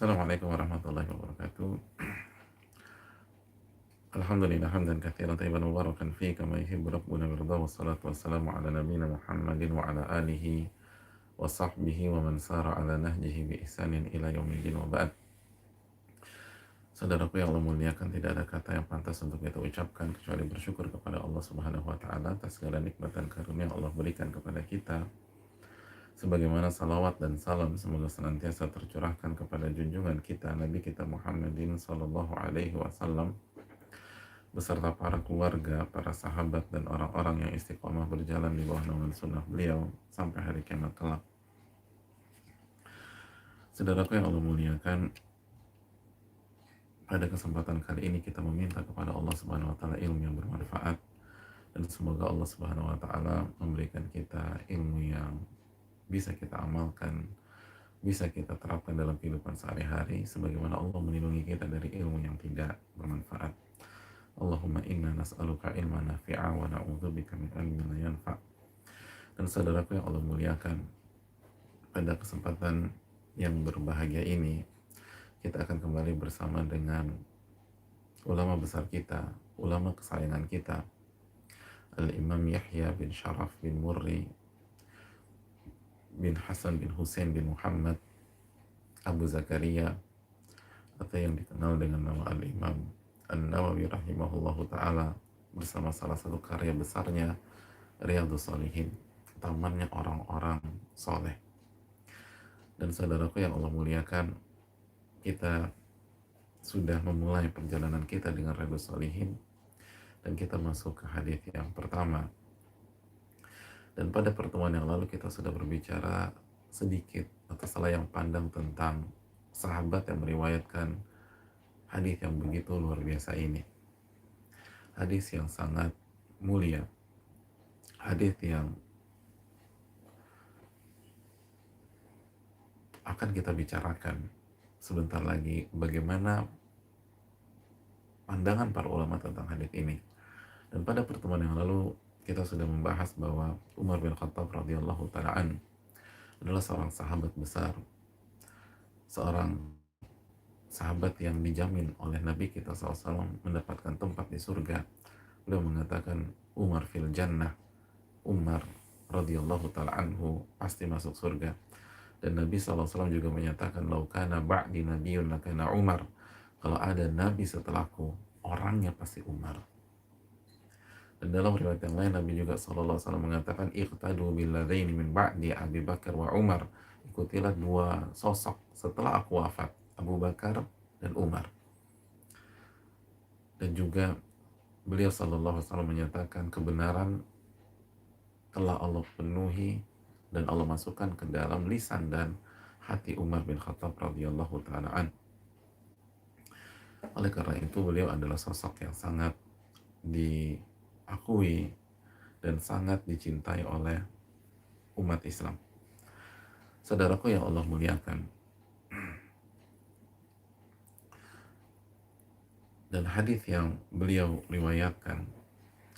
Assalamualaikum warahmatullahi wabarakatuh. Alhamdulillah hamdan katsiran tayyiban mubarakan fi kama yuhibbu rabbuna wa yarda, wassalatu wassalamu ala nabiyyina Muhammadin wa ala alihi wa sahbihi wa man sara ala nahjihi bi ihsanin ila yaumiddin wa ba'd. Saudaraku yang Allah muliakan, tidak ada kata yang pantas untuk kita ucapkan kecuali bersyukur kepada Allah Subhanahu wa taala atas segala nikmat dan karunia yang Allah berikan kepada kita. Sebagaimana salawat dan salam semoga senantiasa tercurahkan kepada junjungan kita Nabi kita Muhammadin sallallahu alaihi wasallam beserta para keluarga, para sahabat dan orang-orang yang istiqomah berjalan di bawah naungan sunnah beliau sampai hari kiamat kelak. Saudaraku yang Allah muliakan, pada kesempatan kali ini kita meminta kepada Allah Subhanahu wa taala ilmu yang bermanfaat, dan semoga Allah Subhanahu wa taala memberikan kita ilmu yang bisa kita amalkan, bisa kita terapkan dalam kehidupan sehari-hari, sebagaimana Allah melindungi kita dari ilmu yang tidak bermanfaat. Allahumma inna nas'aluka ilman nafi'a wa na'udzubika min ilmin la yanfa'. Dan saudaraku yang Allah muliakan, pada kesempatan yang berbahagia ini kita akan kembali bersama dengan ulama besar kita, ulama kesayangan kita, Al-Imam Yahya bin Sharaf bin Murri bin Hasan bin Hussein bin Muhammad Abu Zakaria, atau yang dikenal dengan nama Al-Imam An-Nawawi rahimahullahu ta'ala, bersama salah satu karya besarnya Riyadhus Shalihin, tamannya orang-orang soleh. Dan saudaraku yang Allah muliakan, kita sudah memulai perjalanan kita dengan Riyadhus Shalihin, dan kita masuk ke hadis yang pertama. Dan pada pertemuan yang lalu kita sudah berbicara sedikit atau selayang pandang tentang sahabat yang meriwayatkan hadis yang begitu luar biasa ini. Hadis yang sangat mulia, hadis yang akan kita bicarakan sebentar lagi, bagaimana pandangan para ulama tentang hadis ini. Dan pada pertemuan yang lalu kita sudah membahas bahwa Umar bin Khattab radhiyallahu ta'ala adalah seorang sahabat besar, seorang sahabat yang dijamin oleh Nabi kita SAW mendapatkan tempat di surga. Beliau mengatakan Umar fil jannah, Umar radhiyallahu ta'ala anhu pasti masuk surga. Dan Nabi SAW juga menyatakan laukana ba'di nabiyyun lakana Umar, kalau ada Nabi setelahku orangnya pasti Umar. Dan dalam riwayat yang lain Nabi juga SAW mengatakan iqtadu billadaini min ba'di Abi Bakar wa Umar, ikutilah dua sosok setelah aku wafat, Abu Bakar dan Umar. Dan juga beliau SAW menyatakan kebenaran telah Allah penuhi dan Allah masukkan ke dalam lisan dan hati Umar bin Khattab radhiyallahu ta'ala an. Oleh karena itu beliau adalah sosok yang sangat diakui dan sangat dicintai oleh umat Islam. Saudaraku yang Allah muliakan, dan hadis yang beliau riwayatkan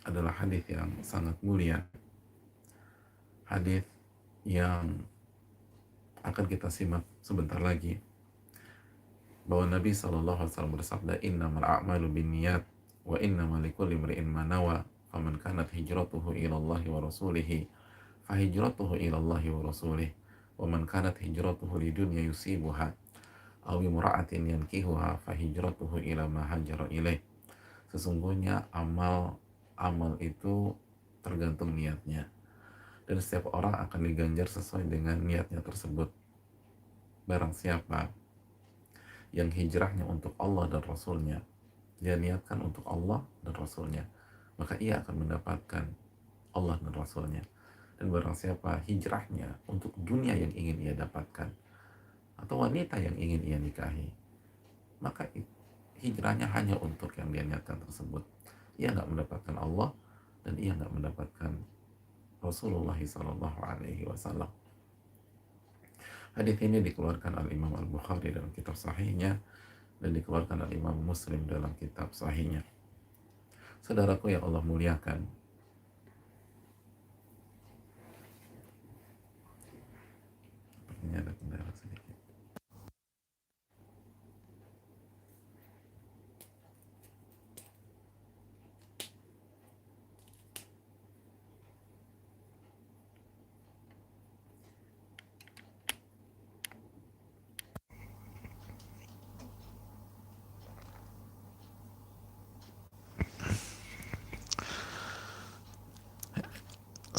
adalah hadis yang sangat mulia, hadis yang akan kita simak sebentar lagi, bahwa Nabi SAW bersabda innamal a'malu binniyat wa innamal likulli imri'in ma nawa faman kanat hijratuhu ila Allah wa rasulih fa hijratuhu ila Allah wa rasulih wa man kanat hijratuhu lidunya yusibuha aw imra'atin yankihuha fa hijratuhu ila ma hajara ilaih. Sesungguhnya amal itu tergantung niatnya, dan setiap orang akan diganjar sesuai dengan niatnya tersebut. Barang siapa yang hijrahnya untuk Allah dan Rasulnya, dia niatkan untuk Allah dan Rasulnya, maka ia akan mendapatkan Allah dan Rasulnya. Dan barang siapa hijrahnya untuk dunia yang ingin ia dapatkan atau wanita yang ingin ia nikahi, maka hijrahnya hanya untuk yang dia niatkan tersebut. Ia nggak mendapatkan Allah dan ia nggak mendapatkan Rasulullah SAW. Hadis ini dikeluarkan Al-Imam Al-Bukhari dalam kitab sahihnya dan dikeluarkan Al-Imam Muslim dalam kitab sahihnya. Saudaraku yang Allah muliakan, sepertinya ada kendala sedikit.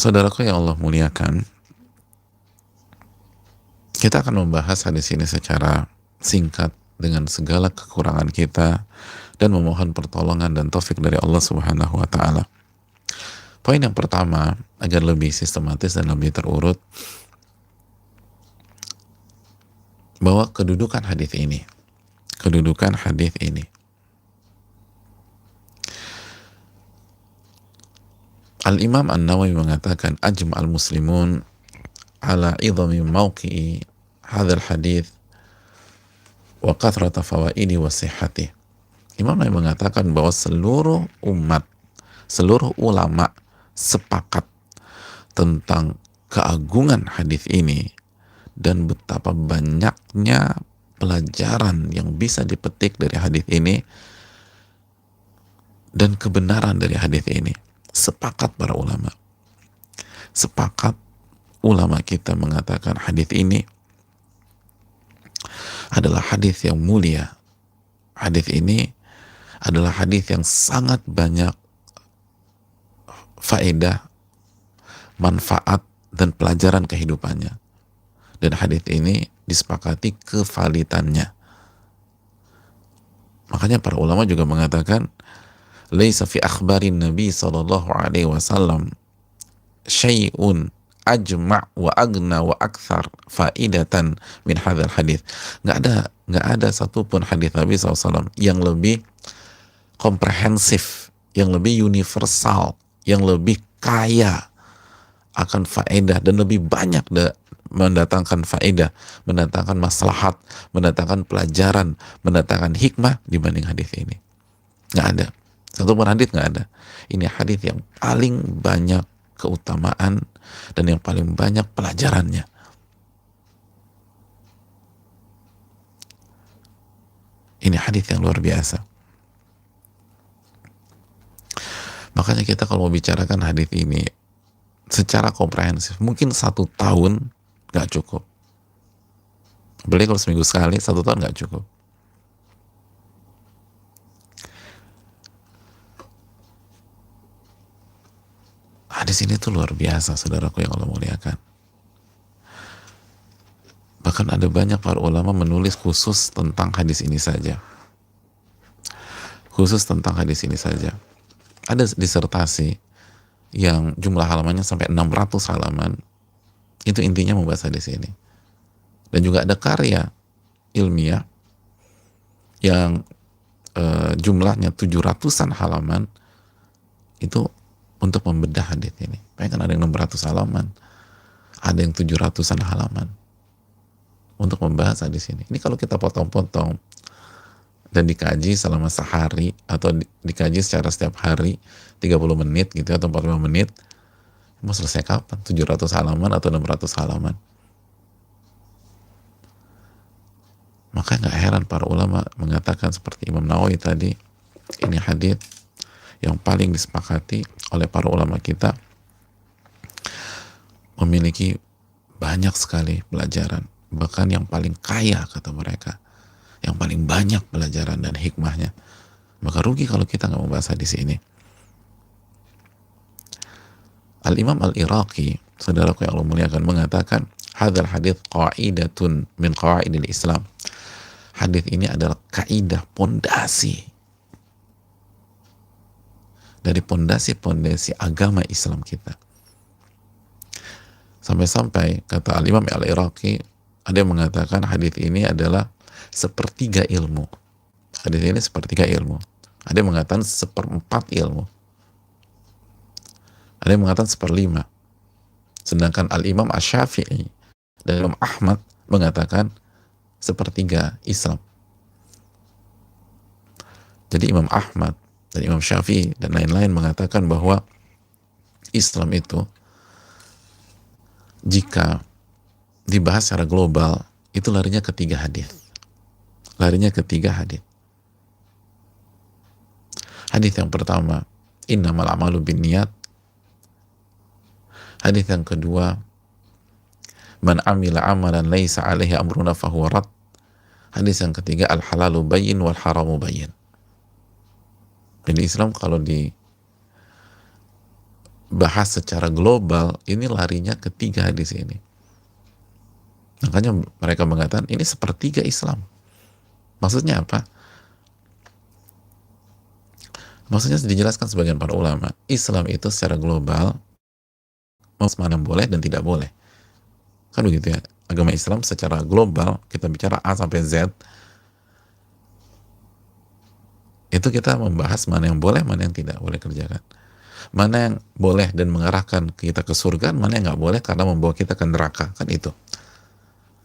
Saudaraku yang Allah muliakan, kita akan membahas hadis ini secara singkat dengan segala kekurangan kita dan memohon pertolongan dan taufik dari Allah Subhanahu wa taala. Poin yang pertama, agar lebih sistematis dan lebih terurut, bahwa kedudukan hadis ini. Al-Imam An-Nawawi mengatakan ajma'al muslimun ala idhami mawqi'i hadzal hadis wa kathrata fawaidi wa sihhatih. Imam Nawawi mengatakan bahwa seluruh umat, seluruh ulama sepakat tentang keagungan hadis ini dan betapa banyaknya pelajaran yang bisa dipetik dari hadis ini dan kebenaran dari hadis ini. Sepakat para ulama. Sepakat ulama kita mengatakan hadis ini adalah hadis yang mulia. Hadis ini adalah hadis yang sangat banyak faedah, manfaat, dan pelajaran kehidupannya. Dan hadis ini disepakati kevalitannya. Makanya para ulama juga mengatakan laisa fi akhbarin Nabi sallallahu alaihi wasallam syai'un ajma' wa agna wa akthar faidatan min hadzal hadis. Nggak ada satupun hadis Nabi SAW yang lebih komprehensif, yang lebih universal, yang lebih kaya akan faedah dan lebih banyak mendatangkan faedah, mendatangkan maslahat, mendatangkan pelajaran, mendatangkan hikmah dibanding hadis ini. Nggak ada. Satupun hadis nggak ada. Ini hadis yang paling banyak keutamaan dan yang paling banyak pelajarannya. Ini hadis yang luar biasa. Makanya kita kalau mau bicarakan hadis ini secara komprehensif, mungkin 1 tahun nggak cukup. Boleh kalau seminggu sekali, 1 tahun nggak cukup. Hadis ini tuh luar biasa, saudaraku yang Allah muliakan. Bahkan ada banyak para ulama menulis khusus tentang hadis ini saja. Khusus tentang hadis ini saja. Ada disertasi yang jumlah halamannya sampai 600 halaman. Itu intinya membahas hadis ini. Dan juga ada karya ilmiah yang jumlahnya 700-an halaman itu untuk membedah hadis ini. Kan ada yang 600 halaman, ada yang 700-an halaman untuk membahas hadis ini. Ini kalau kita potong-potong dan dikaji selama sehari atau dikaji secara setiap hari 30 menit gitu atau 45 menit, mau selesai kapan? 700 halaman atau 600 halaman? Maka nggak heran para ulama mengatakan seperti Imam Nawawi tadi, ini hadis yang paling disepakati oleh para ulama kita, memiliki banyak sekali pelajaran, bahkan yang paling kaya kata mereka, yang paling banyak pelajaran dan hikmahnya. Maka rugi kalau kita nggak membahas hadis ini. Al-Imam Al-Iraqi, saudaraku yang Allah muliakan, mengatakan hadzal hadits qa'idatun min qawaidil Islam. Hadis ini adalah kaidah, pondasi dari pondasi-pondasi agama Islam kita. Sampai-sampai kata Al-Imam Al-Iraqi, ada yang mengatakan hadis ini adalah sepertiga ilmu. Hadis ini sepertiga ilmu. Ada yang mengatakan 1/4 ilmu. Ada yang mengatakan 1/5. Sedangkan Al-Imam Asy-Syafi'i dan Imam Ahmad mengatakan 1/3 Islam. Jadi Imam Ahmad dan Imam Syafi'i dan lain-lain mengatakan bahwa Islam itu jika dibahas secara global itu larinya ke 3 hadis. Larinya ke 3 hadis. Hadis yang pertama, innamal a'malu binniyat. Hadis yang kedua, man amila amalan laisa alaihi amruna fahuwa rad. Hadis yang ketiga, al halalu bayyin wal haramu bayyin. Jadi Islam kalau bahas secara global, ini larinya ke 3 hadis ini. Makanya mereka mengatakan ini sepertiga Islam. Maksudnya apa? Maksudnya dijelaskan sebagian para ulama, Islam itu secara global mana boleh dan tidak boleh. Kan begitu ya. Agama Islam secara global, kita bicara A sampai Z, itu kita membahas mana yang boleh, mana yang tidak boleh kerjakan. Mana yang boleh dan mengarahkan kita ke surga, mana yang nggak boleh karena membawa kita ke neraka. Kan itu.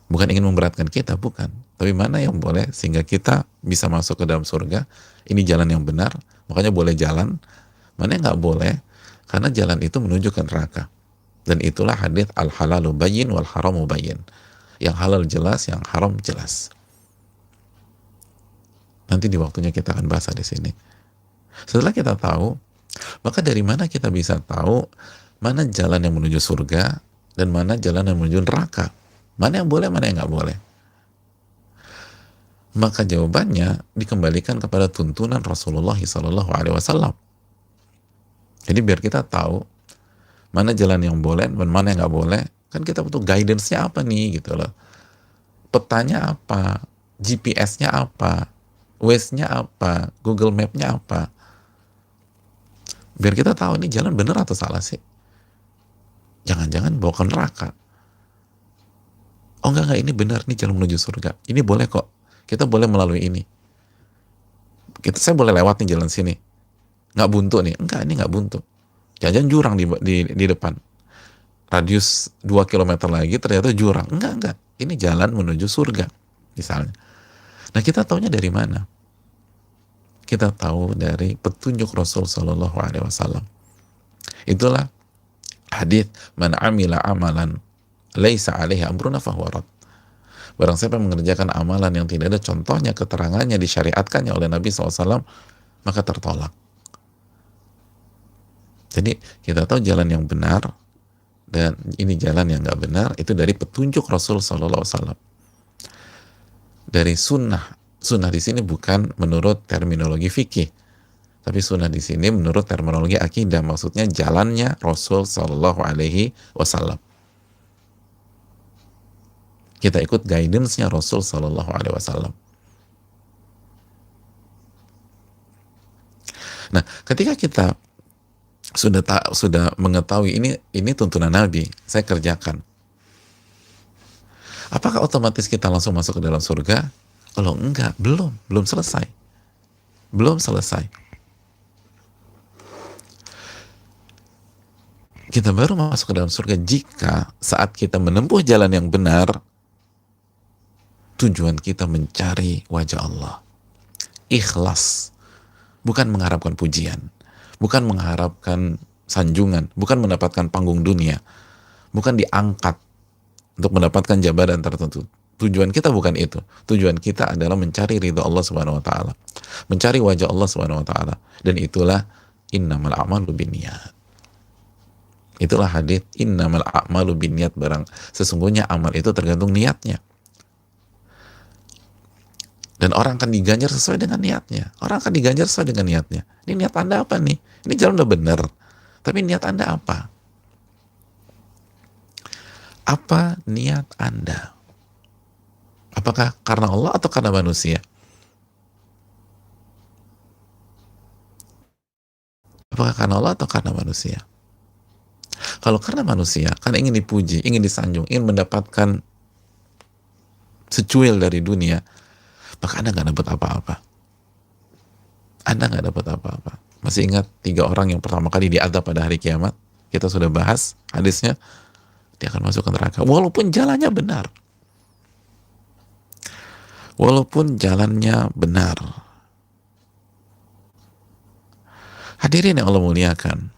Bukan ingin memberatkan kita, bukan. Tapi mana yang boleh sehingga kita bisa masuk ke dalam surga, ini jalan yang benar, makanya boleh jalan. Mana yang nggak boleh, karena jalan itu menuju ke neraka. Dan itulah hadits al-halalu bayyin wal haramu bayyin. Yang halal jelas, yang haram jelas. Nanti di waktunya kita akan bahas di sini. Setelah kita tahu, maka dari mana kita bisa tahu mana jalan yang menuju surga dan mana jalan yang menuju neraka? Mana yang boleh, mana yang nggak boleh? Maka jawabannya dikembalikan kepada tuntunan Rasulullah SAW. Jadi biar kita tahu mana jalan yang boleh dan mana yang nggak boleh, kan kita butuh guidance-nya apa nih gitu loh. Petanya apa? GPS-nya apa? Waze-nya apa? Google Map-nya apa? Biar kita tahu ini jalan benar atau salah sih. Jangan-jangan bawa ke neraka. Oh enggak, ini benar, ini jalan menuju surga. Ini boleh kok. Kita boleh melalui ini. Saya boleh lewat nih jalan sini. Nggak buntu nih. Enggak, ini nggak buntu. Jangan jurang di depan. Radius 2 kilometer lagi ternyata jurang. Enggak. Ini jalan menuju surga, misalnya. Nah, kita taunya dari mana? Kita tahu dari petunjuk Rasul Shallallahu Alaihi Wasallam. Itulah hadits man amila amalan laisa alaihi amruna fahuwa rad. Barang siapa yang mengerjakan amalan yang tidak ada contohnya, keterangannya, disyariatkannya oleh Nabi SAW, maka tertolak. Jadi kita tahu jalan yang benar dan ini jalan yang nggak benar itu dari petunjuk Rasul SAW. Dari sunnah. Sunnah di sini bukan menurut terminologi fikih, tapi sunnah di sini menurut terminologi akidah. Maksudnya jalannya Rasul Shallallahu Alaihi Wasallam. Kita ikut guidance-nya Rasul Sallallahu Alaihi Wasallam. Nah, ketika kita sudah mengetahui ini tuntunan Nabi, saya kerjakan. Apakah otomatis kita langsung masuk ke dalam surga? Kalau enggak, belum selesai. Belum selesai. Kita baru masuk ke dalam surga jika saat kita menempuh jalan yang benar, tujuan kita mencari wajah Allah. Ikhlas. Bukan mengharapkan pujian. Bukan mengharapkan sanjungan. Bukan mendapatkan panggung dunia. Bukan diangkat untuk mendapatkan jabatan tertentu. Tujuan kita bukan itu. Tujuan kita adalah mencari ridha Allah Subhanahu wa taala. Mencari wajah Allah Subhanahu wa taala. Dan itulah innamal a'malu binniyat. Itulah hadits innamal a'malu binniyat, barang sesungguhnya amal itu tergantung niatnya. Dan orang akan diganjar sesuai dengan niatnya. Orang akan diganjar sesuai dengan niatnya. Ini niat Anda apa nih? Ini jalan udah benar. Tapi niat Anda apa? Apa niat Anda? Apakah karena Allah atau karena manusia? Apakah karena Allah atau karena manusia? Kalau karena manusia, kan ingin dipuji, ingin disanjung, ingin mendapatkan secuil dari dunia, maka Anda nggak dapat apa-apa. Anda nggak dapat apa-apa. Masih ingat 3 orang yang pertama kali diazab pada hari kiamat? Kita sudah bahas hadisnya. Dia akan masuk ke neraka. Walaupun jalannya benar. Walaupun jalannya benar. Hadirin yang Allah muliakan.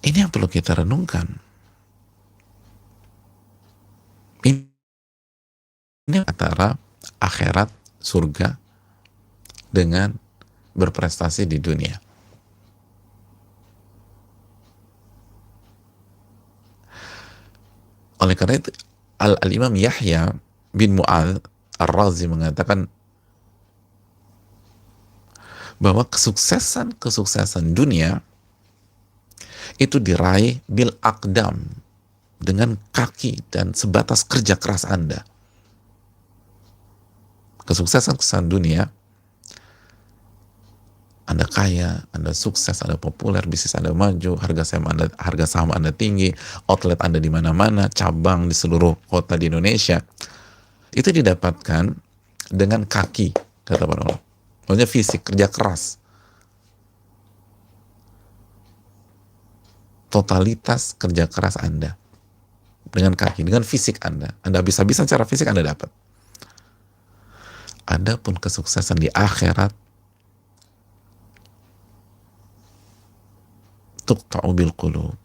Ini yang perlu kita renungkan. Ini antara akhirat, surga, dengan berprestasi di dunia. Oleh karena itu, Al-Imam Yahya bin Mu'adz Ar-Razi mengatakan bahwa kesuksesan dunia itu diraih bil aqdam, dengan kaki dan sebatas kerja keras Anda. Kesuksesan dunia, Anda kaya, Anda sukses, Anda populer, bisnis Anda maju, harga saham Anda tinggi, outlet Anda di mana-mana, cabang di seluruh kota di Indonesia, itu didapatkan dengan kaki, kata para ulama. Maksudnya fisik, kerja keras. Totalitas kerja keras Anda. Dengan kaki, dengan fisik Anda. Anda habis-habisan secara fisik Anda dapat. Adapun kesuksesan di akhirat, tuqta'u bil qulub,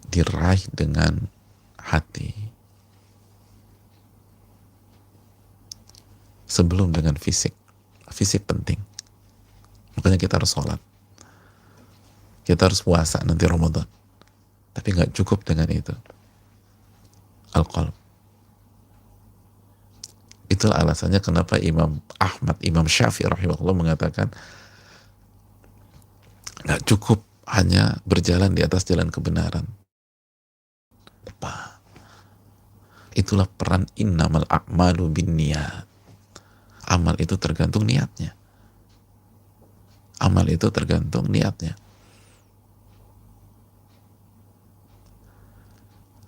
diraih dengan hati sebelum dengan fisik. Fisik penting, makanya kita harus sholat, kita harus puasa nanti Ramadan, tapi nggak cukup dengan itu. Al-qalb. Itulah alasannya kenapa Imam Ahmad, Imam Syafi'i rahimahullah mengatakan nggak cukup hanya berjalan di atas jalan kebenaran. Itulah peran innamal a'malu binniyat. Amal itu tergantung niatnya. Amal itu tergantung niatnya.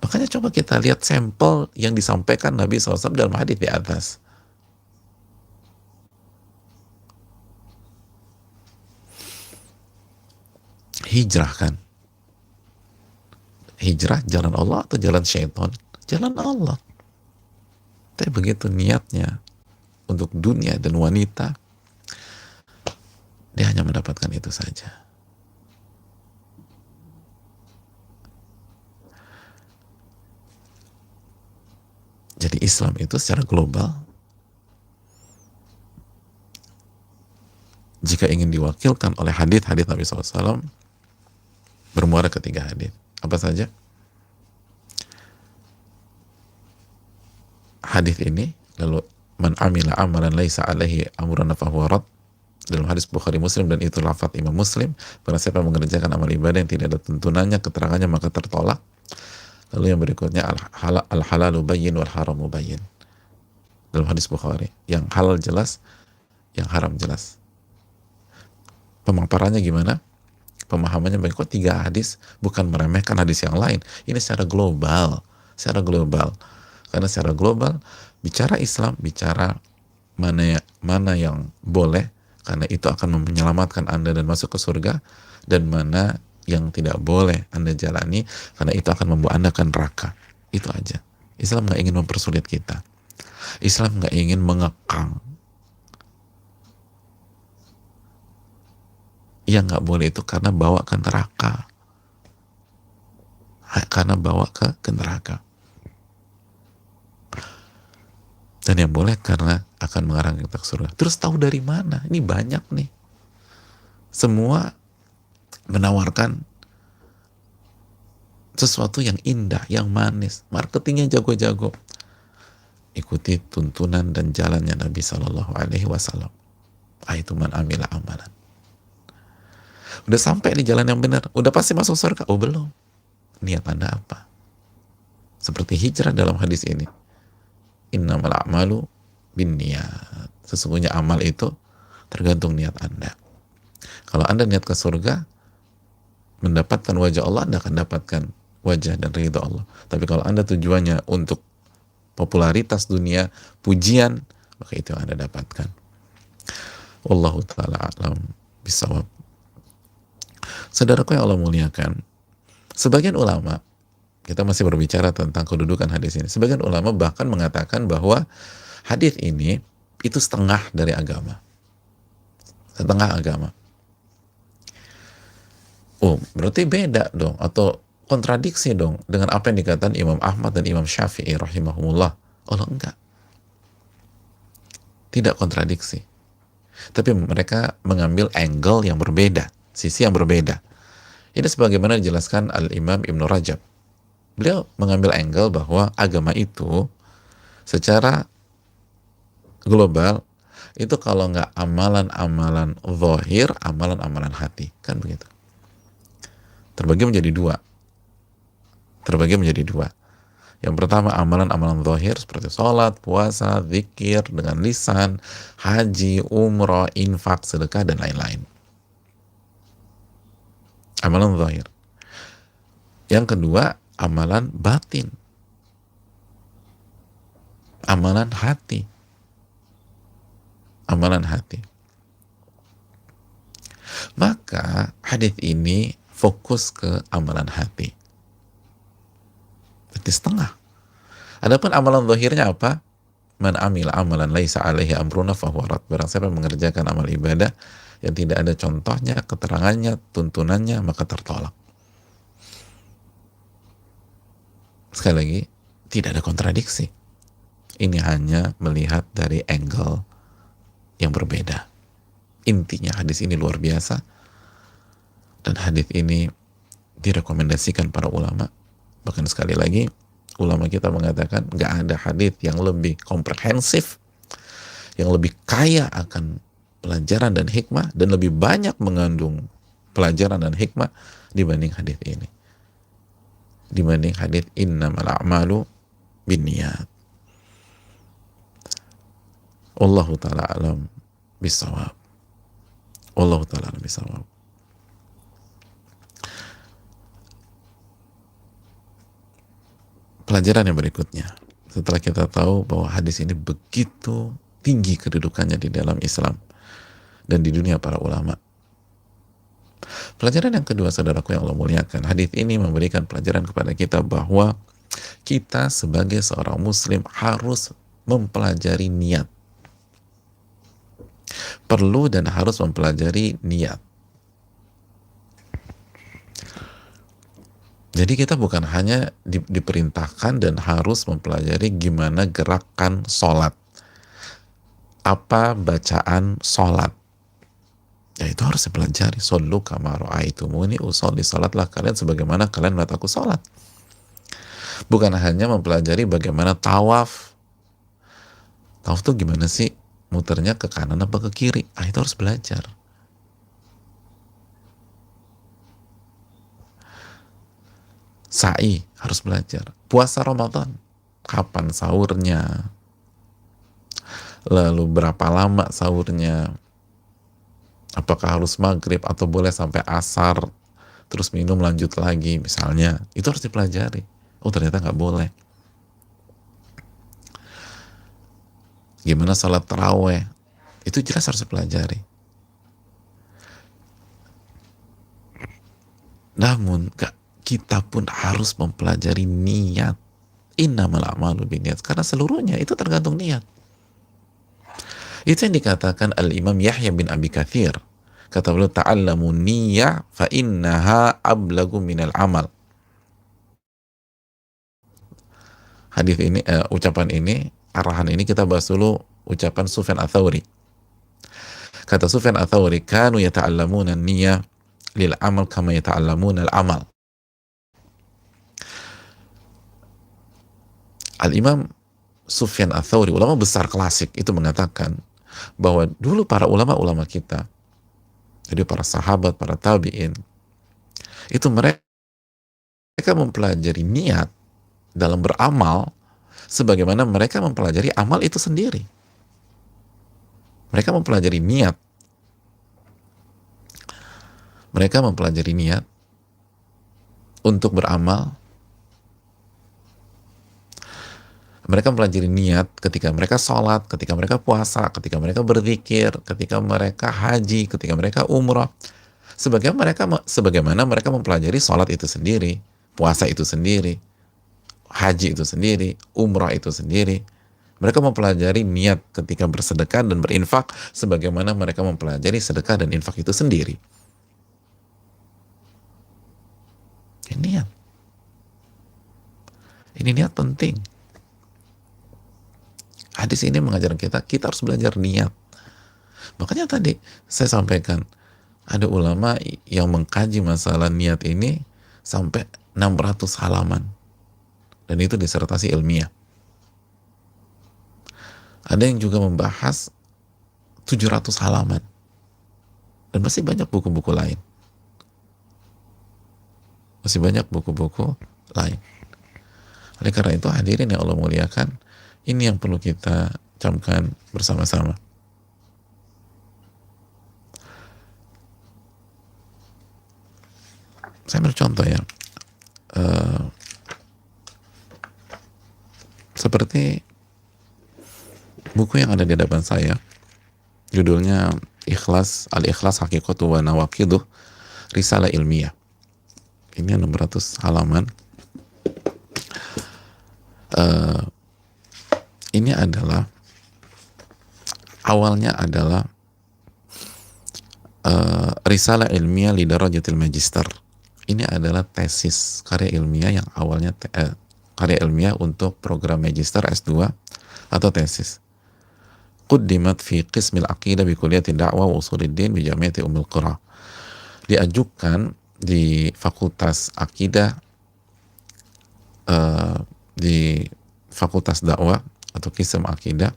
Makanya coba kita lihat sampel yang disampaikan Nabi SAW dalam hadis di atas. Hijrah kan? Hijrah jalan Allah atau jalan syaitan? Jalan Allah. Tapi begitu niatnya untuk dunia dan wanita, dia hanya mendapatkan itu saja. Jadi Islam itu secara global, jika ingin diwakilkan oleh hadis-hadis Nabi SAW, bermuara ketiga hadis. Apa saja? Hadis ini, lalu man amila amalan laisa alaihi amruna fahuwa rad, dalam hadis Bukhari Muslim, dan itu lafaz Imam Muslim, barang siapa mengerjakan amal ibadah yang tidak ada tuntunannya, keterangannya, maka tertolak. Lalu yang berikutnya, al-halalu bayyin wal haramu bayyin, dalam hadis Bukhari, yang halal jelas, yang haram jelas. Pemaparannya gimana? Pemahamannya baik. Kok 3 hadis, bukan meremehkan hadis yang lain, ini secara global, karena secara global bicara Islam, bicara mana yang boleh karena itu akan menyelamatkan Anda dan masuk ke surga, dan mana yang tidak boleh Anda jalani karena itu akan membawa Anda ke neraka. Itu aja. Islam nggak ingin mempersulit kita. Islam nggak ingin mengekang. Yang nggak boleh itu karena bawa ke neraka. Karena bawa ke neraka. Dan yang boleh karena akan mengarahkan kita ke surga. Terus tahu dari mana? Ini banyak nih. Semua menawarkan sesuatu yang indah, yang manis. Marketingnya jago-jago. Ikuti tuntunan dan jalannya Nabi Shallallahu Alaihi Wasallam. Itu man amila amalan. Udah sampai di jalan yang benar, udah pasti masuk surga. Oh belum. Niat Anda apa? Seperti hijrah dalam hadis ini. Innamal a'malu binniyat. Sesungguhnya amal itu tergantung niat Anda. Kalau Anda niat ke surga, mendapatkan wajah Allah, Anda akan dapatkan wajah dan ridha Allah. Tapi kalau Anda tujuannya untuk popularitas dunia, pujian, maka itu yang Anda dapatkan. Wallahu ta'ala a'lam bisawab. Saudaraku yang Allah muliakan, sebagian ulama, kita masih berbicara tentang kedudukan hadis ini, sebagian ulama bahkan mengatakan bahwa hadis ini itu setengah dari agama. Setengah agama. Oh, berarti beda dong, atau kontradiksi dong dengan apa yang dikatakan Imam Ahmad dan Imam Syafi'i rahimahumullah. Oh enggak. Tidak kontradiksi. Tapi mereka mengambil angle yang berbeda, sisi yang berbeda. Ini sebagaimana dijelaskan Al-Imam Ibn Rajab. Beliau mengambil angle bahwa agama itu secara global, itu kalau nggak amalan-amalan zahir, amalan-amalan hati, kan begitu. Terbagi menjadi dua. Terbagi menjadi dua. Yang pertama amalan-amalan zahir seperti sholat, puasa, zikir dengan lisan, haji, umroh, infak, sedekah, dan lain-lain. Amalan zahir. Yang kedua, amalan batin. Amalan hati. Amalan hati. Maka hadis ini fokus ke amalan hati. Berarti setengah. Adapun amalan zahirnya apa? Man amil amalan laisa alaihi amruna fahuwa rad. Barang siapa mengerjakan amal ibadah yang tidak ada contohnya, keterangannya, tuntunannya, maka tertolak. Sekali lagi, tidak ada kontradiksi. Ini hanya melihat dari angle yang berbeda. Intinya hadis ini luar biasa, dan hadis ini direkomendasikan para ulama. Bahkan sekali lagi, ulama kita mengatakan nggak ada hadis yang lebih komprehensif, yang lebih kaya akan pelajaran dan hikmah, dan lebih banyak mengandung pelajaran dan hikmah dibanding hadis ini. Dibanding hadis innamal a'malu binniyat. Wallahu ta'ala alam bisawab. Wallahu ta'ala alam bisawab. Pelajaran yang berikutnya, setelah kita tahu bahwa hadis ini begitu tinggi kedudukannya di dalam Islam dan di dunia para ulama. Pelajaran yang kedua, saudaraku yang Allah muliakan, hadis ini memberikan pelajaran kepada kita bahwa kita sebagai seorang muslim harus mempelajari niat. Perlu dan harus mempelajari niat. Jadi kita bukan hanya diperintahkan dan harus mempelajari gimana gerakan sholat, apa bacaan sholat. Ya itu harus dipelajari. Shollu kama ra'aitumuni usolli, salatlah kalian sebagaimana kalian melihat aku sholat. Bukan hanya mempelajari bagaimana tawaf. Tawaf tuh gimana sih? Muternya ke kanan apa ke kiri? Itu harus belajar. Sa'i harus belajar. Puasa Ramadan, kapan sahurnya? Lalu berapa lama sahurnya? Apakah harus maghrib atau boleh sampai asar terus minum lanjut lagi misalnya? Itu harus dipelajari. Oh ternyata nggak boleh. Gimana salat taraweh? Itu jelas harus dipelajari. Namun kita pun harus mempelajari niat. Innamal a'malu binniyat. Karena seluruhnya itu tergantung niat. Itu yang dikatakan Al-Imam Yahya bin Abi Katsir. Kata beliau, ta'allamu niyyah fa innaha ablagu minal amal. Hadis ini, ucapan ini, arahan ini kita bahas dulu ucapan Sufyan Ats-Tsauri. Kata Sufyan Ats-Tsauri, kanu yata'allamuna niyyah lil amal kama yata'allamuna al-amal. Al-Imam Sufyan Ats-Tsauri, ulama besar klasik, itu mengatakan bahwa dulu para ulama-ulama kita, jadi para sahabat, para tabi'in, itu mereka mempelajari niat dalam beramal sebagaimana mereka mempelajari amal itu sendiri. Mereka mempelajari niat. Mereka mempelajari niat untuk beramal. Mereka mempelajari niat ketika mereka sholat, ketika mereka puasa, ketika mereka berzikir, ketika mereka haji, ketika mereka umrah. Sebagaimana mereka mempelajari sholat itu sendiri, puasa itu sendiri, haji itu sendiri, umrah itu sendiri. Mereka mempelajari niat ketika bersedekah dan berinfak, sebagaimana mereka mempelajari sedekah dan infak itu sendiri. Ini niat. Ini niat penting. Hadis ini mengajarkan kita harus belajar niat. Makanya tadi saya sampaikan, ada ulama yang mengkaji masalah niat ini sampai 600 halaman. Dan itu disertasi ilmiah. Ada yang juga membahas 700 halaman. Dan masih banyak buku-buku lain. Masih banyak buku-buku lain. Oleh karena itu hadirin yang Allah muliakan, ini yang perlu kita camkan bersama-sama. Saya bercontoh ya, seperti buku yang ada di hadapan saya, judulnya Al-Ikhlas Hakikatu wa Nawaqiduh, Risalah Ilmiah. Ini 600 halaman. Ini adalah awalnya adalah Risalah Ilmiah li Darajatil Magister. Ini adalah tesis karya ilmiah yang awalnya karya ilmiah untuk program magister S2 atau tesis. Quddimat fi qismil aqidah bi kulliyati da'wah wa usuluddin bi Jami'ati Ummul Qura. Diajukan di Fakultas Akidah di Fakultas Dakwah atau Qism Akidah,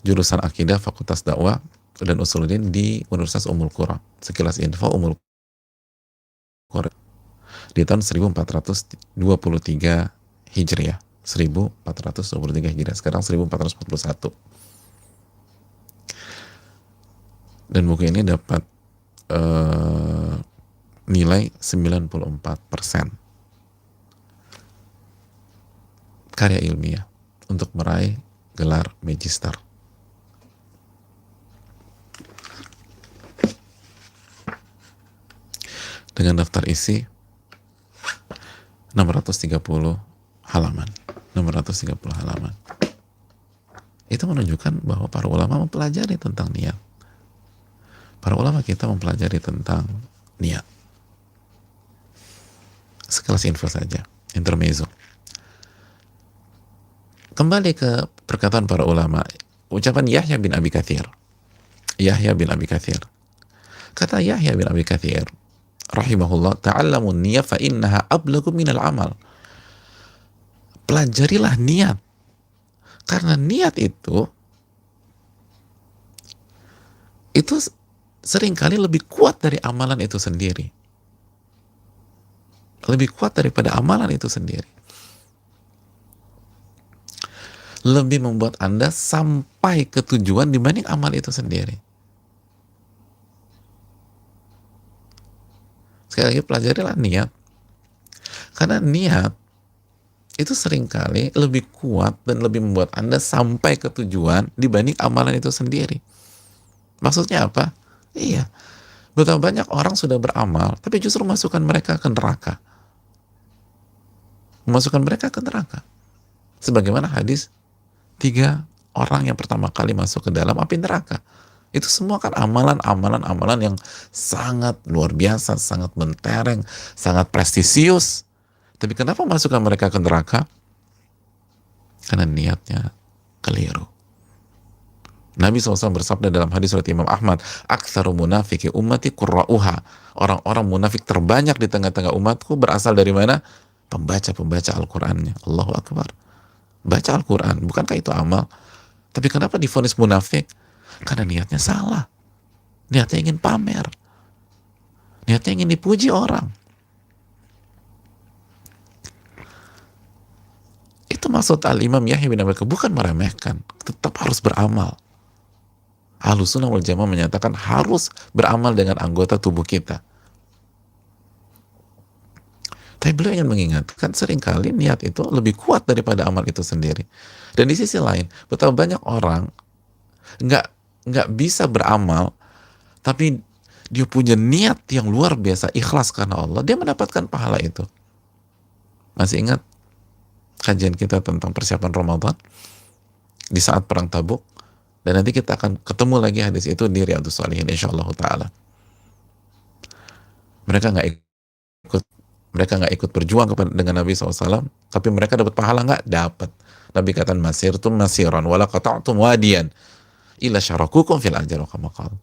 jurusan Akidah Fakultas Dakwah dan Usuluddin di Universitas Ummul Qura. Sekilas info, Ummul Qura di tahun 1423 Hijriah. 1423 Hijriah. Sekarang 1441. Dan buku ini dapat nilai 94% karya ilmiah untuk meraih gelar magister. Dengan daftar isi 630 halaman. 630 halaman. Itu menunjukkan bahwa para ulama mempelajari tentang niat. Para ulama kita mempelajari tentang niat. Sekelas info saja, intermezzo. Kembali ke perkataan para ulama, ucapan Yahya bin Abi Katsir. Yahya bin Abi Katsir. Kata Yahya bin Abi Katsir, rahimahullah, ta'allamun niyah fa innaha ablagu minal amal. Pelajarilah niat. Karena niat itu seringkali lebih kuat dari amalan itu sendiri. Lebih kuat daripada amalan itu sendiri. Lebih membuat Anda sampai ke tujuan dibanding amal itu sendiri. Sekali lagi, pelajarilah niat. Karena niat itu seringkali lebih kuat dan lebih membuat Anda sampai ke tujuan dibanding amalan itu sendiri. Maksudnya apa? Iya, betapa banyak orang sudah beramal, tapi justru masukkan mereka ke neraka. Memasukkan mereka ke neraka. Sebagaimana hadis 3 orang yang pertama kali masuk ke dalam api neraka. Itu semua kan amalan-amalan yang sangat luar biasa, sangat mentereng, sangat prestisius. Tapi kenapa masukkan mereka ke neraka? Karena niatnya keliru. Nabi SAW bersabda dalam hadis riwayat Imam Ahmad, "Aktsaru munafiki ummati qurra'uha." Orang-orang munafik terbanyak di tengah-tengah umatku berasal dari mana? Pembaca-pembaca Al-Qur'annya. Allahu Akbar. Baca Al-Quran, bukankah itu amal? Tapi kenapa divonis munafik? Karena niatnya salah. Niatnya ingin pamer. Niatnya ingin dipuji orang. Itu maksud Al-Imam Yahya bin Abi Katsir, bukan meremehkan, tetap harus beramal. Ahlussunnah wal Jamaah menyatakan harus beramal dengan anggota tubuh kita. Tapi beliau ingin mengingatkan, seringkali niat itu lebih kuat daripada amal itu sendiri. Dan di sisi lain, betapa banyak orang nggak bisa beramal, tapi dia punya niat yang luar biasa, ikhlas karena Allah, dia mendapatkan pahala itu. Masih ingat kajian kita tentang persiapan Ramadan di saat perang Tabuk? Dan nanti kita akan ketemu lagi hadis itu di Riyadhus Shalihin insyaallah ta'ala. Mereka nggak ikut berjuang dengan Nabi SAW, tapi mereka dapat pahala nggak? Dapat. Nabi kata, masirtum masiran wala qata'tum wadiyan illa syarakukum fil ajr kama qala.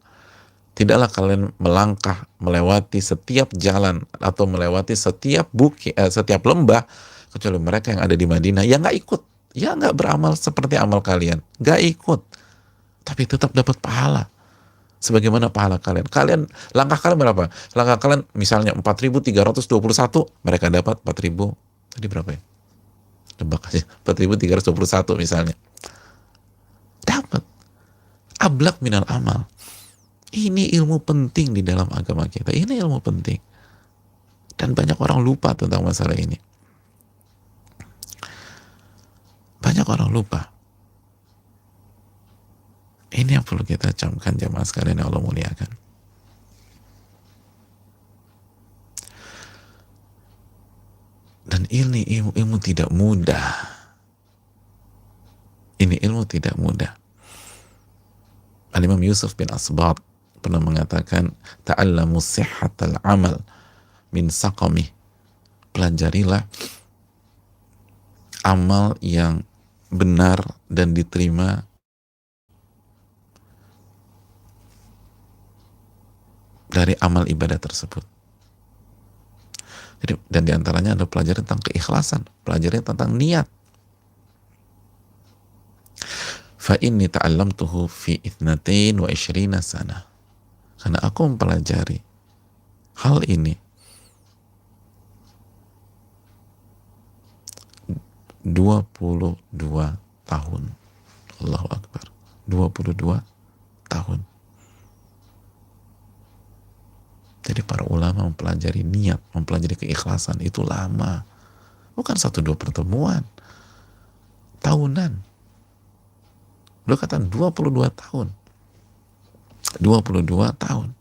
Tidaklah kalian melangkah melewati setiap jalan atau melewati setiap bukit, setiap lembah, kecuali mereka yang ada di Madinah yang nggak ikut Ya nggak beramal seperti amal kalian, nggak ikut, tapi tetap dapat pahala. Sebagaimana pahala kalian. Langkah kalian berapa? Langkah kalian misalnya 4.321, mereka dapat 4.000. Tadi berapa ya? Tebak aja. 4.321 misalnya. Dapat. Ablak minal amal. Ini ilmu penting di dalam agama kita. Ini ilmu penting. Dan banyak orang lupa tentang masalah ini. Banyak orang lupa. Ini yang perlu kita camkan jamaah sekalian yang Allah muliakan. Dan ini ilmu tidak mudah. Ini ilmu tidak mudah. Al-Imam Yusuf bin Asbat pernah mengatakan, ta'allamu sihhatal amal min saqamih. Pelajarilah amal yang benar dan diterima dari amal ibadah tersebut. Jadi, dan diantaranya ada pelajaran tentang keikhlasan, pelajaran tentang niat. Fa inni ta'allamtuhu fi 22 sana. Karena aku mempelajari hal ini 22 tahun. Allahu Akbar. 22 tahun. Jadi para ulama mempelajari niat, mempelajari keikhlasan itu lama. Bukan 1-2 pertemuan. Tahunan. Beliau kata 22 tahun. 22 tahun.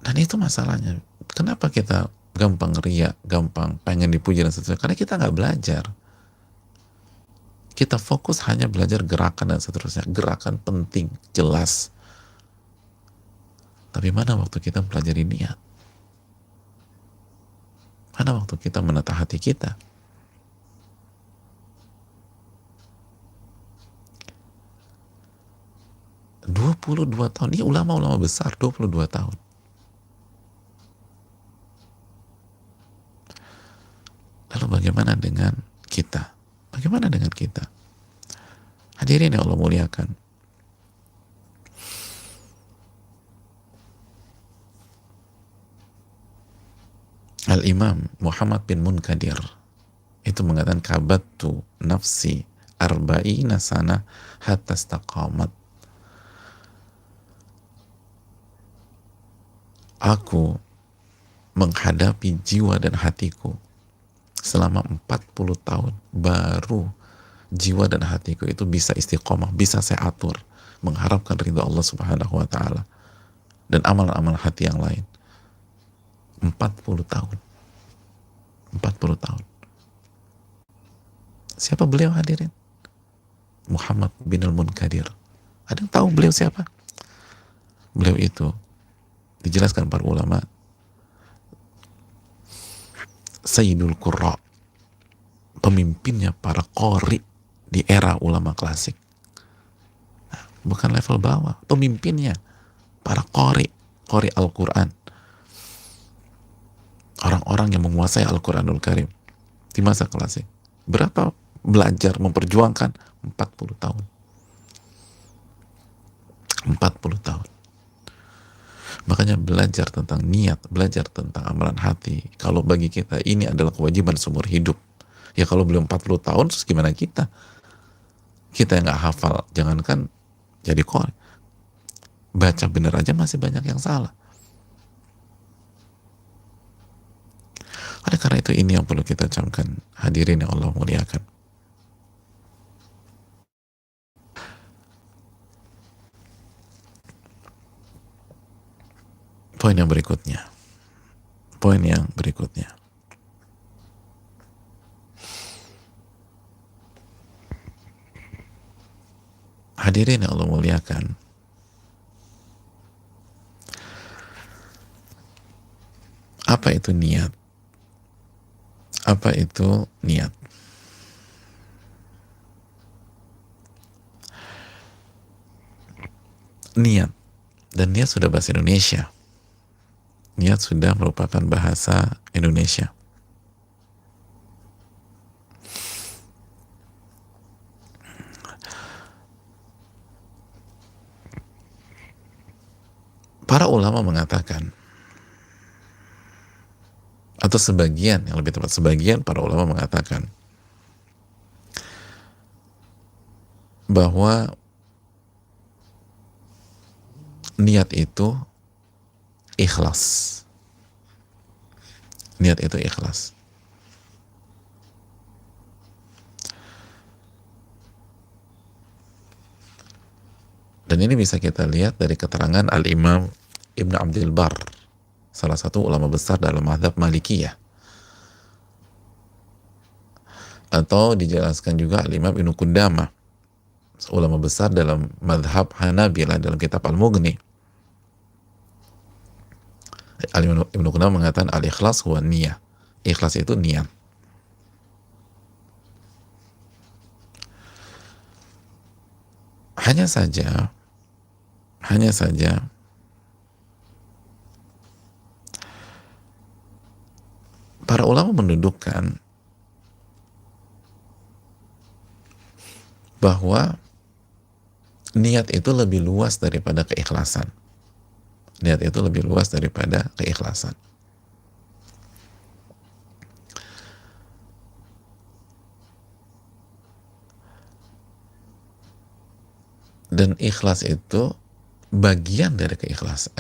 Dan itu masalahnya. Kenapa kita gampang riya, gampang pengen dipuji dan seterusnya? Karena kita nggak belajar. Kita fokus hanya belajar gerakan dan seterusnya. Gerakan penting, jelas. Tapi mana waktu kita pelajari niat? Mana waktu kita menata hati kita? ...22 tahun. Ini ulama-ulama besar, 22 tahun. Lalu bagaimana dengan kita? Bagaimana dengan kita? Hadirin yang Allah muliakan. Al-Imam Muhammad bin Munkadir itu mengatakan, kabattu nafsi arba'ina sana hatta istaqamat. Aku menghadapi jiwa dan hatiku selama 40 tahun, baru jiwa dan hatiku itu bisa istiqomah, bisa saya atur, mengharapkan ridha Allah Subhanahu wa ta'ala dan amalan-amalan hati yang lain. 40 tahun. 40 tahun. Siapa beliau hadirin? Muhammad bin al-Munkadir. Ada yang tahu beliau siapa? Beliau itu dijelaskan para ulama Sayyidul Qurra, pemimpinnya para qori di era ulama klasik. Nah, bukan level bawah, pemimpinnya para qori Al-Quran, orang-orang yang menguasai Al-Quranul Karim di masa klasik. Berapa belajar memperjuangkan? 40 tahun. 40 tahun. Makanya belajar tentang niat, belajar tentang amalan hati. Kalau bagi kita ini adalah kewajiban seumur hidup. Ya kalau belum 40 tahun, terus gimana kita? Kita yang gak hafal, jangankan jadi qori. Baca bener aja masih banyak yang salah. Oleh karena itu ini yang perlu kita camkan. Hadirin yang Allah muliakan. Poin yang berikutnya. Hadirin yang Allah muliakan. Apa itu niat? Apa itu niat? Niat. Dan niat sudah bahasa Indonesia. Niat sudah merupakan bahasa Indonesia. Para ulama mengatakan, atau sebagian, yang lebih tepat sebagian para ulama mengatakan bahwa niat itu ikhlas. Niat itu ikhlas. Dan ini bisa kita lihat dari keterangan Al-Imam Ibn Abdul Bar, salah satu ulama besar dalam mazhab Malikiyah. Atau dijelaskan juga Al-Imam Ibn Qudamah, ulama besar dalam mazhab Hanabilah, dalam kitab Al-Mughni. Al-Imam Ibn Qudamah mengatakan al-ikhlas huwa niyah. Ikhlas itu niat. Hanya saja para ulama mendudukkan bahwa niat itu lebih luas daripada keikhlasan. Niat itu lebih luas daripada keikhlasan. Dan ikhlas itu bagian dari keikhlasan.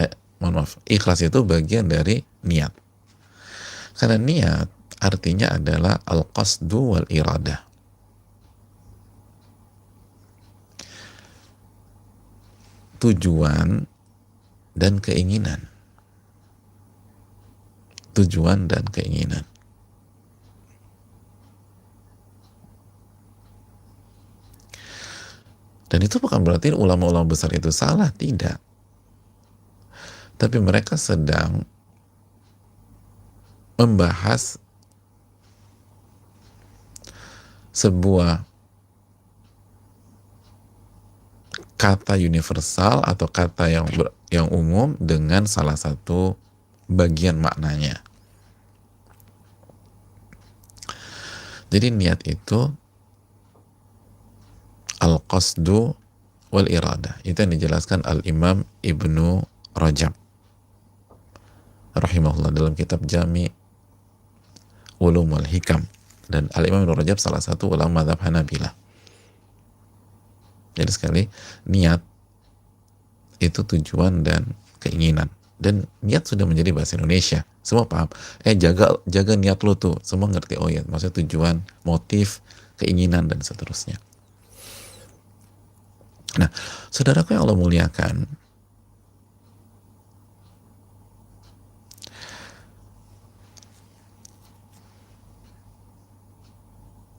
Ikhlas itu bagian dari niat. Karena niat artinya adalah al-qasdu wal iradah. Tujuan dan keinginan. Tujuan dan keinginan. Dan itu bukan berarti ulama-ulama besar itu salah, tidak. Tapi mereka sedang membahas sebuah kata universal atau kata yang umum dengan salah satu bagian maknanya. Jadi niat itu al-qasdu wal iradah. Itu yang dijelaskan Al-Imam Ibnu Rajab rahimahullah dalam kitab Jami' Ulum wal Hikam. Dan Al-Imam Ibnu Rajab salah satu ulama mazhab Hanabilah. Jadi sekali, niat itu tujuan dan keinginan. Dan niat sudah menjadi bahasa Indonesia. Semua paham. Jaga niat lu tuh. Semua ngerti, oh ya, maksudnya tujuan, motif, keinginan, dan seterusnya. Nah, saudaraku yang Allah muliakan,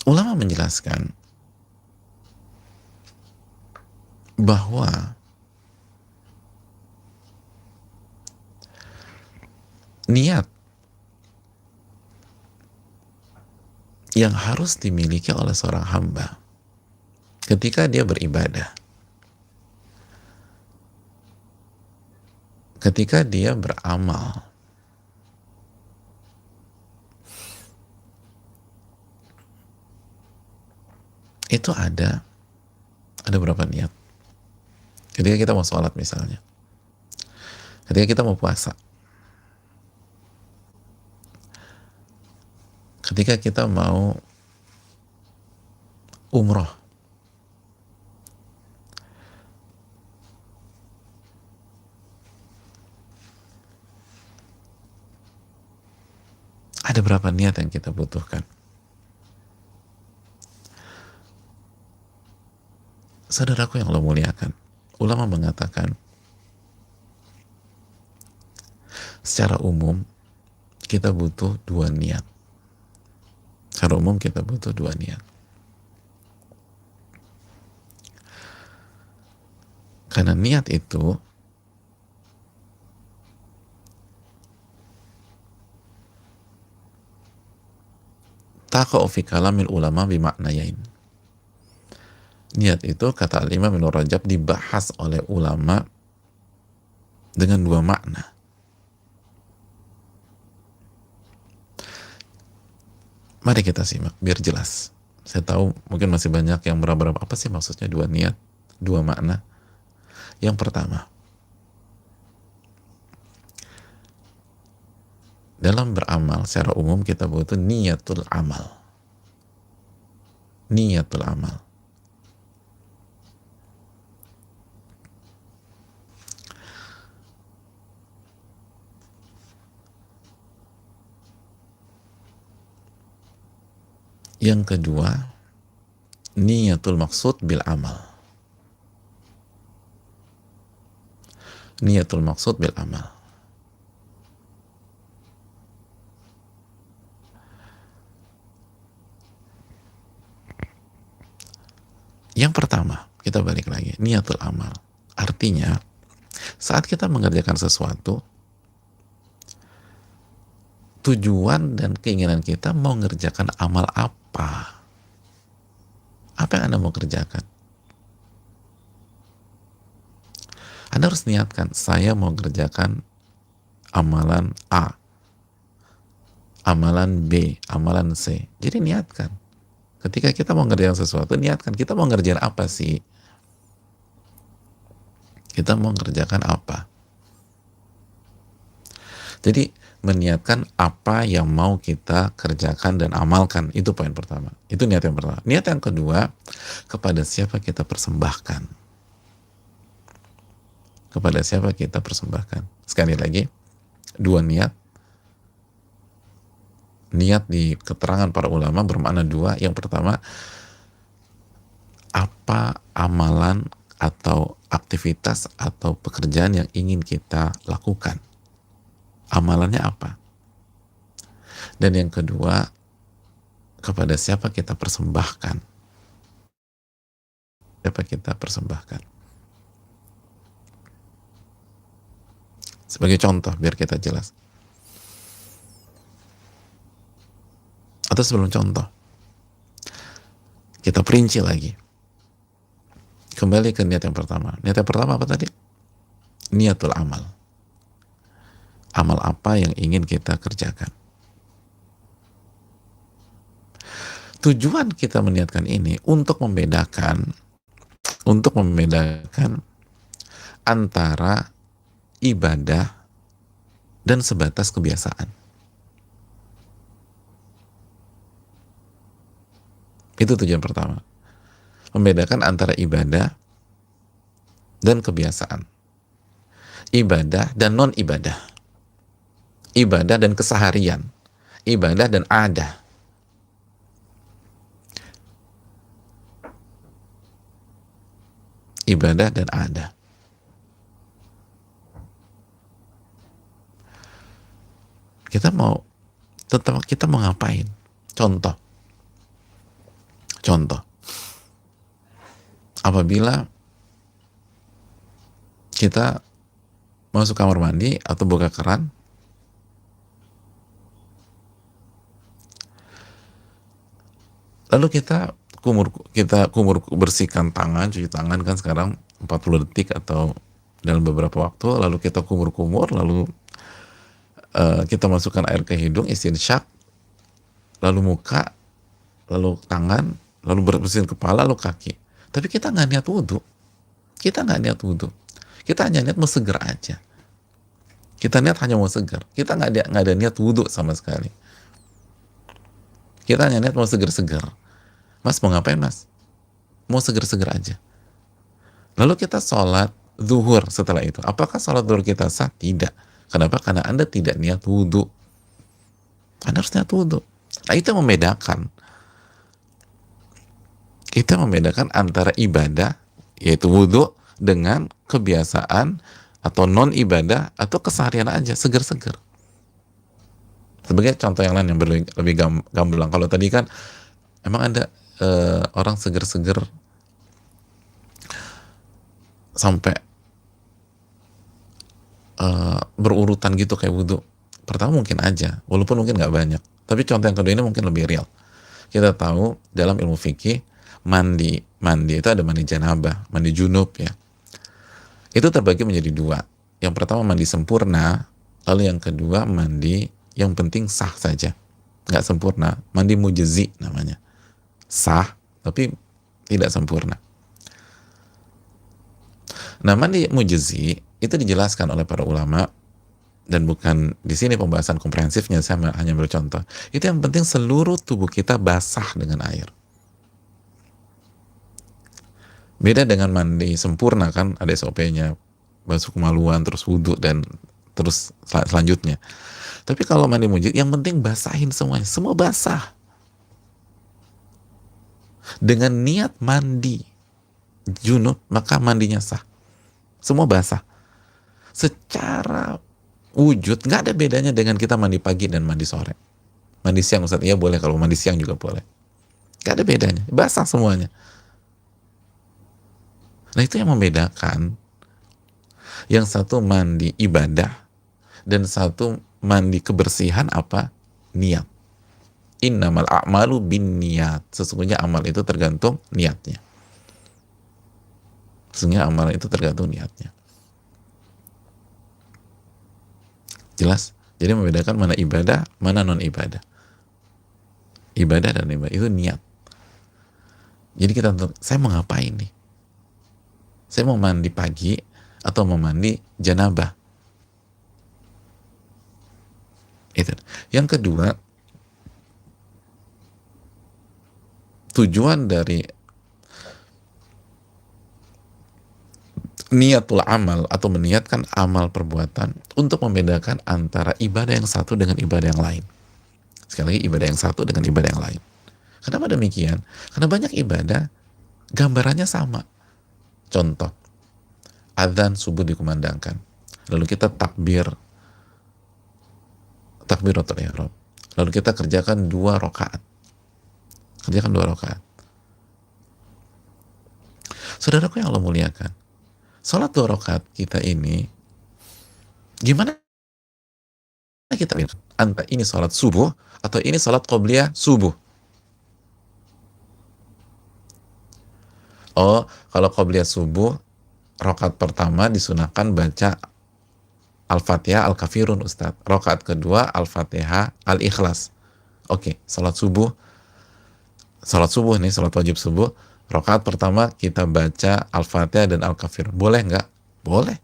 ulama menjelaskan bahwa niat yang harus dimiliki oleh seorang hamba ketika dia beribadah, ketika dia beramal, itu ada berapa niat? Ketika kita mau sholat misalnya, ketika kita mau puasa, ketika kita mau umroh, ada berapa niat yang kita butuhkan? Saudaraku yang Allah muliakan, ulama mengatakan secara umum kita butuh 2 niat. Secara umum kita butuh 2 niat. Karena niat itu taqa'u fi kalamil ulama bimaknayain. Niat itu, kata Al-Imam Ibnu Rajab, dibahas oleh ulama dengan 2 makna. Mari kita simak biar jelas. Saya tahu mungkin masih banyak yang berapa apa sih maksudnya dua niat, dua makna. Yang pertama, dalam beramal secara umum kita butuh niatul amal. Niatul amal. Yang kedua, niatul maksud bil amal. Niatul maksud bil amal. Yang pertama, kita balik lagi, niatul amal. Artinya, saat kita mengerjakan sesuatu, tujuan dan keinginan kita mau ngerjakan amal apa? Apa yang Anda mau kerjakan? Anda harus niatkan, saya mau kerjakan amalan A, amalan B, amalan C. Jadi niatkan. Ketika kita mau ngerjakan sesuatu, niatkan, kita mau ngerjain apa sih? Kita mau ngerjakan apa? Jadi meniatkan apa yang mau kita kerjakan dan amalkan, itu poin pertama. Itu niat yang pertama. Niat yang kedua, kepada siapa kita persembahkan. Kepada siapa kita persembahkan. Sekali lagi, dua niat. Niat di keterangan para ulama bermakna dua. Yang pertama, apa amalan atau aktivitas atau pekerjaan yang ingin kita lakukan. Amalannya apa? Dan yang kedua, kepada siapa kita persembahkan. Siapa kita persembahkan. Sebagai contoh, biar kita jelas. Atau sebelum contoh, kita perinci lagi. Kembali ke niat yang pertama. Niat yang pertama apa tadi? Niatul amal. Amal apa yang ingin kita kerjakan. Tujuan kita meniatkan ini untuk membedakan antara ibadah dan sebatas kebiasaan. Itu tujuan pertama. Membedakan antara ibadah dan kebiasaan. Ibadah dan non-ibadah. Ibadah dan keseharian. Ibadah dan adah. Ibadah dan adah. Kita mau ngapain? Contoh. Apabila kita masuk kamar mandi atau buka keran, lalu kita kumur bersihkan tangan, cuci tangan kan sekarang 40 detik atau dalam beberapa waktu, lalu kita kumur-kumur, lalu kita masukkan air ke hidung, istinsyak, lalu muka, lalu tangan, lalu bersihin kepala, lalu kaki. Tapi kita nggak niat wudhu. Kita hanya niat mau seger aja. Kita niat hanya mau seger. Kita nggak ada niat wudhu sama sekali. Kita hanya niat mau seger-seger. Mas mau ngapain mas? Mau seger-seger aja. Lalu kita sholat zuhur setelah itu. Apakah sholat zuhur kita sah? Tidak. Kenapa? Karena Anda tidak niat wudhu. Anda harus niat wudhu. Nah itu yang membedakan. Kita membedakan antara ibadah, yaitu wudhu, dengan kebiasaan atau non-ibadah atau keseharian aja, seger-seger. Sebagai contoh yang lain yang lebih gamblang. Kalau tadi kan emang ada orang seger-seger sampai berurutan gitu kayak wudhu. Pertama mungkin aja, walaupun mungkin nggak banyak. Tapi contoh yang kedua ini mungkin lebih real. Kita tahu dalam ilmu fikih mandi itu ada mandi janabah, mandi junub ya. Itu terbagi menjadi dua. Yang pertama mandi sempurna, lalu yang kedua mandi yang penting sah saja. nggak sempurna. Mandi mujzi namanya, sah tapi tidak sempurna. Nah, mandi mujzi itu dijelaskan oleh para ulama, dan bukan di sini pembahasan komprehensifnya, saya hanya bercontoh. Itu yang penting seluruh tubuh kita basah dengan air. Beda dengan mandi sempurna, kan ada SOP-nya, basuh kemaluan, terus wudhu, dan terus selanjutnya. Tapi kalau mandi mujid, yang penting basahin semuanya, semua basah. Dengan niat mandi junub, maka mandinya sah. Semua basah. Secara wujud, nggak ada bedanya dengan kita mandi pagi dan mandi sore. Mandi siang, Ustaz, iya boleh, kalau mandi siang juga boleh. Nggak ada bedanya, basah semuanya. Nah, itu yang membedakan. Yang satu mandi ibadah, dan satu mandi kebersihan apa? Niat. Innamal a'malu bin niat. Sesungguhnya amal itu tergantung niatnya. Sesungguhnya amal itu tergantung niatnya. Jelas? Jadi membedakan mana ibadah, mana non ibadah. Ibadah dan ibadah itu niat. Jadi kita, saya mau ngapain nih? Saya mau mandi pagi atau mau mandi janabah? Itu. Yang kedua, tujuan dari niatul amal atau meniatkan amal perbuatan untuk membedakan antara ibadah yang satu dengan ibadah yang lain. Sekali lagi, ibadah yang satu dengan ibadah yang lain. Kenapa demikian? Karena banyak ibadah gambarannya sama. Contoh, adzan subuh dikumandangkan, lalu kita takbiratul ihram, lalu kita kerjakan 2 rakaat. Saudaraku yang Allah muliakan, sholat 2 rakaat kita ini, gimana kita lihat antara ini sholat subuh atau ini sholat qobliyah subuh? Oh, kalau qobliyah subuh, rakaat pertama disunahkan baca Al-Fatihah, Al-Kafirun, Ustadz. Rakaat kedua, Al-Fatihah, Al-Ikhlas. Oke, sholat subuh nih, sholat wajib subuh. Rakaat pertama kita baca Al-Fatihah dan Al-Kafirun. Boleh nggak? Boleh.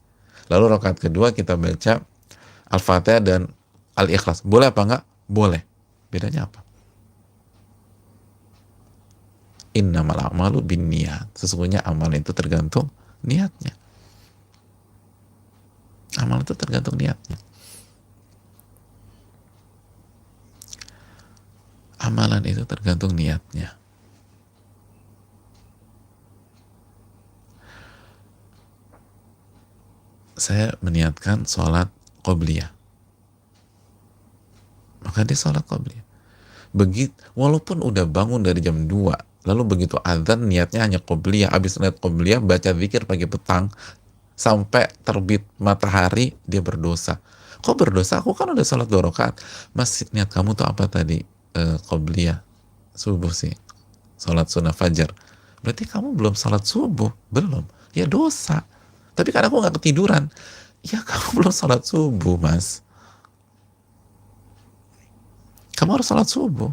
Lalu rakaat kedua kita baca Al-Fatihah dan Al-Ikhlas. Boleh apa nggak? Boleh. Bedanya apa? Innamal a'malu bin niat. Sesungguhnya amal itu tergantung niatnya. Amal itu tergantung niatnya. Amalan itu tergantung niatnya. Saya meniatkan sholat qobliyah, maka dia sholat qobliyah. Walaupun udah bangun dari jam 2, lalu begitu azan niatnya hanya qobliyah, habis niat qobliyah baca zikir pagi petang sampai terbit matahari, dia berdosa. Kok berdosa? Aku kan udah sholat 2 rakaat. Mas, niat kamu tuh apa tadi? Qobliyah subuh sih, sholat sunnah fajar. Berarti kamu belum sholat subuh? Belum. Ya dosa. Tapi kan aku nggak ketiduran. Ya kamu belum sholat subuh, Mas. Kamu harus sholat subuh.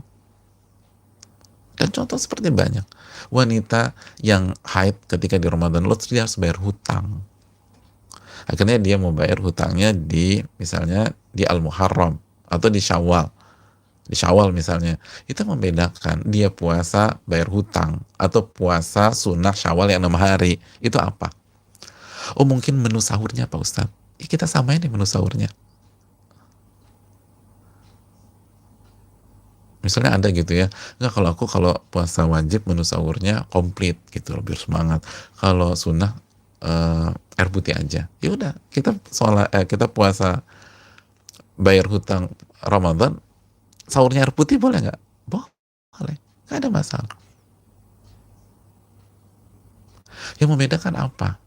Dan contoh seperti banyak. Wanita yang haid ketika di Ramadan, dia harus bayar hutang. Akhirnya dia mau bayar hutangnya misalnya di Al-Muharram atau di Syawal. Di Syawal misalnya. Itu membedakan dia puasa bayar hutang atau puasa sunnah Syawal yang 6 hari. Itu apa? Oh, mungkin menu sahurnya Pak Ustadz. Ya, kita samain nih menu sahurnya. Misalnya ada gitu ya, nggak, kalau puasa wajib menu sahurnya komplit gitu, lebih semangat. Kalau sunnah air putih aja. Ya udah, kita puasa bayar hutang Ramadan, sahurnya air putih boleh nggak? Boleh, nggak ada masalah. Yang membedakan apa?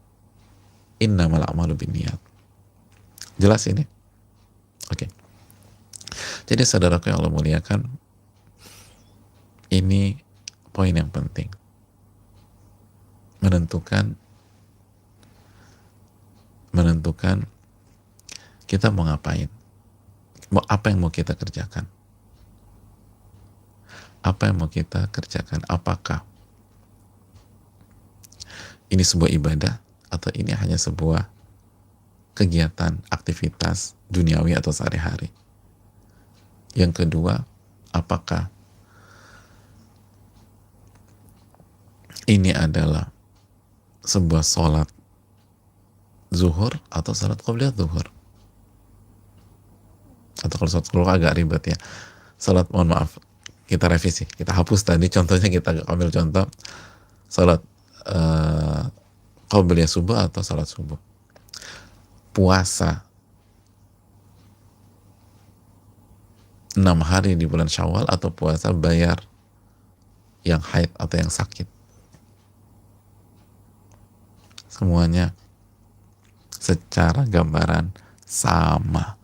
Innamal a'malu binniyat. Jelas ini? Oke. Jadi saudaraku yang Allah muliakan, ini poin yang penting. Menentukan kita mau ngapain, apa yang mau kita kerjakan. Apa yang mau kita kerjakan? Apakah ini sebuah ibadah atau ini hanya sebuah kegiatan, aktivitas duniawi atau sehari-hari? Yang kedua, apakah ini adalah sebuah sholat zuhur atau sholat qobliyah zuhur? Atau kalau sholat zuhur agak ribet ya. Sholat, mohon maaf, kita revisi, kita hapus tadi contohnya, kita ambil contoh sholat qobliyah subuh atau sholat subuh. Puasa 6 hari di bulan Syawal atau puasa bayar yang haid atau yang sakit. Semuanya secara gambaran sama.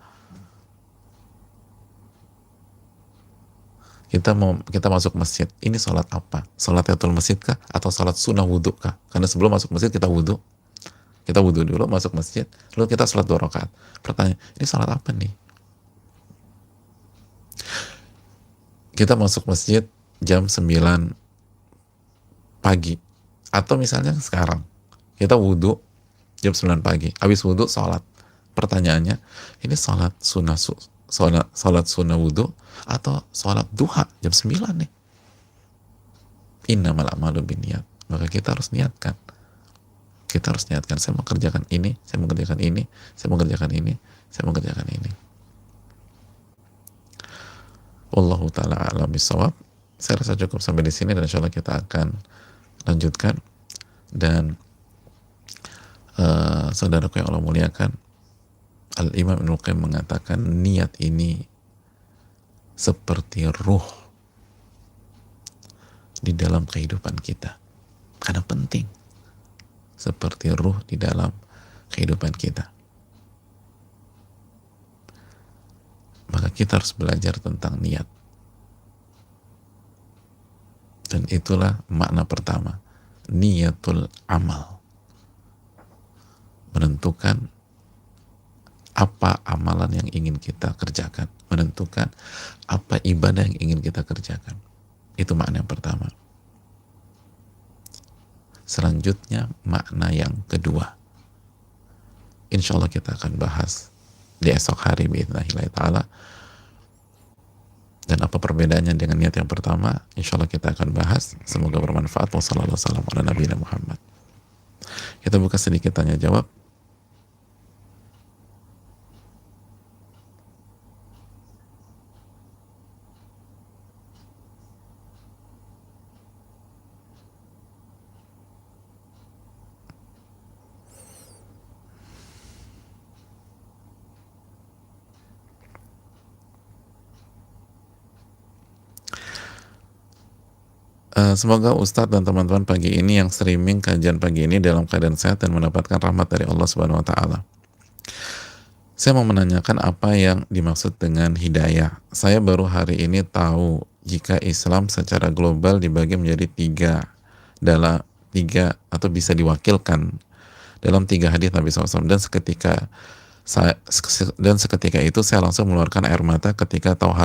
Kita masuk masjid, ini sholat apa? Sholat tahiyatul masjid kah? Atau sholat sunnah wudhu kah? Karena sebelum masuk masjid kita wudhu dulu, masuk masjid, lalu kita sholat 2 rakaat. Pertanyaan, ini sholat apa nih? Kita masuk masjid jam 9 pagi, atau misalnya sekarang kita wudhu jam 9 pagi, habis wudhu sholat. Pertanyaannya, ini sholat sunnah wudhu atau sholat duha jam 9 nih? Innamal a'malu binniyat. Maka kita harus niatkan. Saya mau kerjakan ini, saya mau kerjakan ini, saya mau kerjakan ini, saya mau kerjakan ini. Wallahu ta'ala a'lam bishawab. Saya rasa cukup sampai di sini, dan insyaallah kita akan lanjutkan. Dan saudaraku yang Allah muliakan, Al-Imam Ibnul Qayyim mengatakan niat ini seperti ruh di dalam kehidupan kita, karena penting, seperti ruh di dalam kehidupan kita. Maka kita harus belajar tentang niat, dan itulah makna pertama, niatul amal, menentukan apa amalan yang ingin kita kerjakan, menentukan apa ibadah yang ingin kita kerjakan. Itu makna yang pertama. Selanjutnya makna yang kedua, insya Allah kita akan bahas di esok hari biidznillah ta'ala. Dan apa perbedaannya dengan niat yang pertama, insya Allah kita akan bahas. Semoga bermanfaat. Wassalamualaikum warahmatullahi wabarakatuh. Kita buka sedikit tanya jawab. Semoga Ustadz dan teman-teman pagi ini yang streaming kajian pagi ini dalam keadaan sehat dan mendapatkan rahmat dari Allah Subhanahu wa Ta'ala. Saya mau menanyakan apa yang dimaksud dengan hidayah. Saya baru hari ini tahu jika Islam secara global dibagi menjadi 3 atau bisa diwakilkan dalam 3 hadis Nabi SAW, dan seketika itu saya langsung mengeluarkan air mata ketika tahu hal ini.